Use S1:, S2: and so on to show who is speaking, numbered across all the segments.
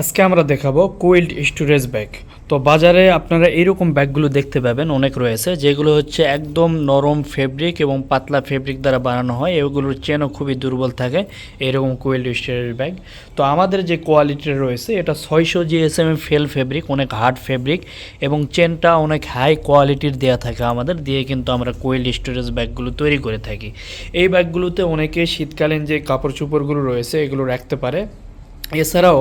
S1: আজকে আমরা দেখাবো কোইল্ড স্টোরেজ ব্যাগ। তো বাজারে আপনারা এইরকম ব্যাগগুলো দেখতে পাবেন, অনেক রয়েছে যেগুলো হচ্ছে একদম নরম ফেব্রিক এবং পাতলা ফেব্রিক দ্বারা বানানো হয়, এগুলোর চেনও খুবই দুর্বল থাকে। এরকম কোইল্ড স্টোরেজ ব্যাগ তো আমাদের যে কোয়ালিটির রয়েছে এটা 600 জিএসএম ফেল ফেব্রিক, অনেক হার্ড ফেব্রিক এবং চেনটা অনেক হাই কোয়ালিটির দেয়া থাকে আমাদের দিয়ে, কিন্তু আমরা কোইল্ড স্টোরেজ ব্যাগগুলো তৈরি করে থাকি। এই ব্যাগগুলোতে অনেকে শীতকালীন যে কাপড় চোপড়গুলো রয়েছে এগুলো রাখতে পারে, এছাড়াও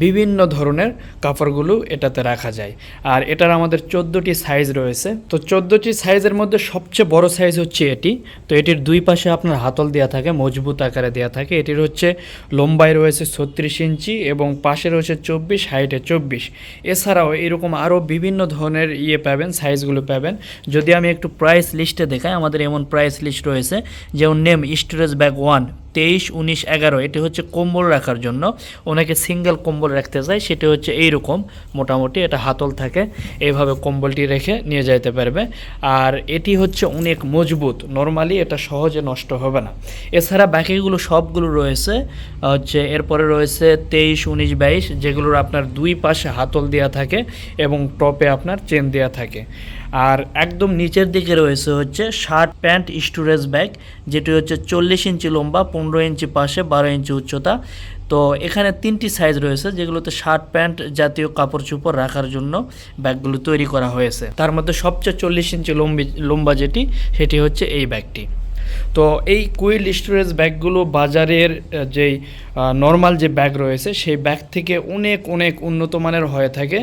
S1: বিভিন্ন ধরনের কাপড়গুলো এটাতে রাখা যায়। আর এটার আমাদের 14টি সাইজ রয়েছে। তো 14টি সাইজের মধ্যে সবচেয়ে বড় সাইজ হচ্ছে এটি। তো এটির দুই পাশে আপনার হাতল দেওয়া থাকে, মজবুত আকারে দেওয়া থাকে। এটির হচ্ছে লম্বায় রয়েছে 36 ইঞ্চি এবং পাশে রয়েছে 24, হাইটে 24। এছাড়াও এরকম আরও বিভিন্ন ধরনের পাবেন, সাইজগুলো পাবেন। যদি আমি একটু প্রাইস লিস্টে দেখাই, আমাদের এমন প্রাইস লিস্ট রয়েছে যেমন নেম স্টোরেজ ব্যাগ 1 23, 19, 11। এটি হচ্ছে কম্বল রাখার জন্য, অনেকে সিঙ্গেল কম্বল রাখতে চায়, সেটি হচ্ছে এইরকম মোটামুটি, এটা হাতল থাকে, এইভাবে কম্বলটি রেখে নিয়ে যেতে পারবে। আর এটি হচ্ছে অনেক মজবুত, নর্মালি এটা সহজে নষ্ট হবে না। এছাড়া বাকিগুলো সবগুলো রয়েছে হচ্ছে এরপরে রয়েছে 23, 19, 22, যেগুলোর আপনার দুই পাশে হাতল দেওয়া থাকে এবং টপে আপনার চেন দেওয়া থাকে। আর একদম নিচের দিকে রয়েছে হচ্ছে শার্ট প্যান্ট স্টোরেজ ব্যাগ, যেটি হচ্ছে 40 ইঞ্চি লম্বা, 15 ইঞ্চি পাশে, 12 ইঞ্চি উচ্চতা। তো এখানে 3টি সাইজ রয়েছে যেগুলোতে শার্ট প্যান্ট জাতীয় কাপড় চোপড় রাখার জন্য ব্যাগগুলো তৈরি করা হয়েছে। তার মধ্যে সবচেয়ে 40 ইঞ্চি লম্বা যেটি, সেটি হচ্ছে এই ব্যাগটি। তো এই কোইল্ড স্টোরেজ ব্যাগগুলো বাজারের যেই নর্মাল যে ব্যাগ রয়েছে সেই ব্যাগ থেকে অনেক অনেক উন্নত মানের হয়ে থাকে।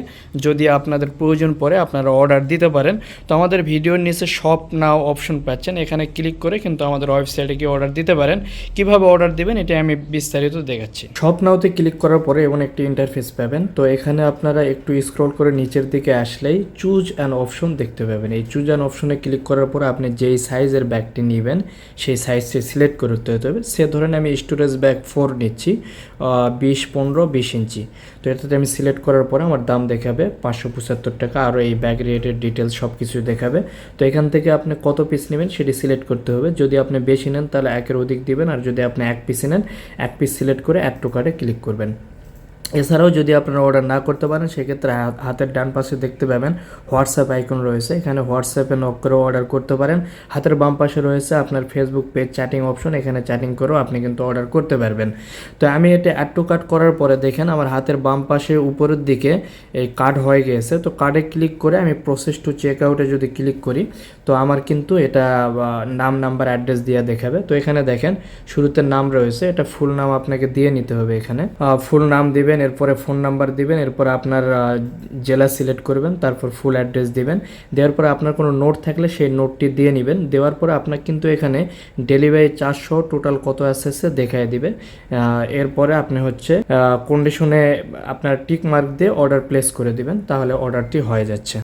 S1: যদি আপনাদের প্রয়োজন পড়ে আপনারা অর্ডার দিতে পারেন। তো আমাদের ভিডিওর নিচে শপ নাও অপশন পাচ্ছেন, এখানে ক্লিক করে কিন্তু আমাদের ওয়েবসাইটে গিয়ে অর্ডার দিতে পারেন। কিভাবে অর্ডার দিবেন এটা আমি বিস্তারিত দেখাচ্ছি। শপ নাওতে ক্লিক করার পরে এমন একটি ইন্টারফেস পাবেন। তো এখানে আপনারা একটু স্ক্রল করে নিচের দিকে আসলেই চুজ অ্যান অপশন দেখতে পাবেন। এই চুজ অ্যান অপশনে ক্লিক করার পরে আপনি যেই সাইজের ব্যাগটি নেবেন সেই সাইজটি সিলেক্ট করতে হবে। সে ধরেন আমি স্টোরেজ ব্যাগ 4 নিচ্ছি, 20, 15, 20 ইঞ্চি। তো এটাতে আমি সিলেক্ট করার পরে আমার দাম দেখাবে 575 টাকা, আরও এই ব্যাগ রেটের ডিটেলস সব কিছু দেখাবে। তো এখান থেকে আপনি কত পিস নেবেন সেটি সিলেক্ট করতে হবে। যদি আপনি বেশি নেন তাহলে 1-এর অধিক দিবেন, আর যদি আপনি 1 পিস নেন 1 পিস সিলেক্ট করে অ্যাড টু কার্টে ক্লিক করবেন। এছাড়াও যদি আপনারা অর্ডার না করতে পারেন সেক্ষেত্রে হাতের ডান পাশে দেখতে পাবেন হোয়াটসঅ্যাপ আইকন রয়েছে, এখানে হোয়াটসঅ্যাপে নক করেও অর্ডার করতে পারেন। হাতের বাম পাশে রয়েছে আপনার ফেসবুক পেজ চ্যাটিং অপশন, এখানে চ্যাটিং করেও আপনি কিন্তু অর্ডার করতে পারবেন। তো আমি এটা অ্যাড টু কার্ট করার পরে দেখেন আমার হাতের বাম পাশে উপরের দিকে এই কার্ড হয়ে গিয়েছে। তো কার্ডে ক্লিক করে আমি প্রসেস টু চেক আউটে যদি ক্লিক করি তো আমার কিন্তু এটা নাম, নাম্বার, অ্যাড্রেস দিয়ে দেখাবে। তো এখানে দেখেন শুরুতে নাম রয়েছে, এটা ফুল নাম আপনাকে দিয়ে নিতে হবে। এখানে ফুল নাম দিবেন, এরপরে ফোন নাম্বার দিবেন, এরপর আপনার জেলা সিলেক্ট করবেন, তারপর ফুল অ্যাড্রেস দিবেন। দেওয়ার পরে আপনার কোনো নোট থাকলে সেই নোটটি দিয়ে নেবেন। দেওয়ার পরে আপনার কিন্তু এখানে ডেলিভারি চার্জ সহ টোটাল কত আসছে দেখায় দিবে। এরপরে আপনি হচ্ছে কন্ডিশনে আপনার টিক মার্ক দিয়ে অর্ডার প্লেস করে দিবেন, তাহলে অর্ডারটি হয়ে যাচ্ছে।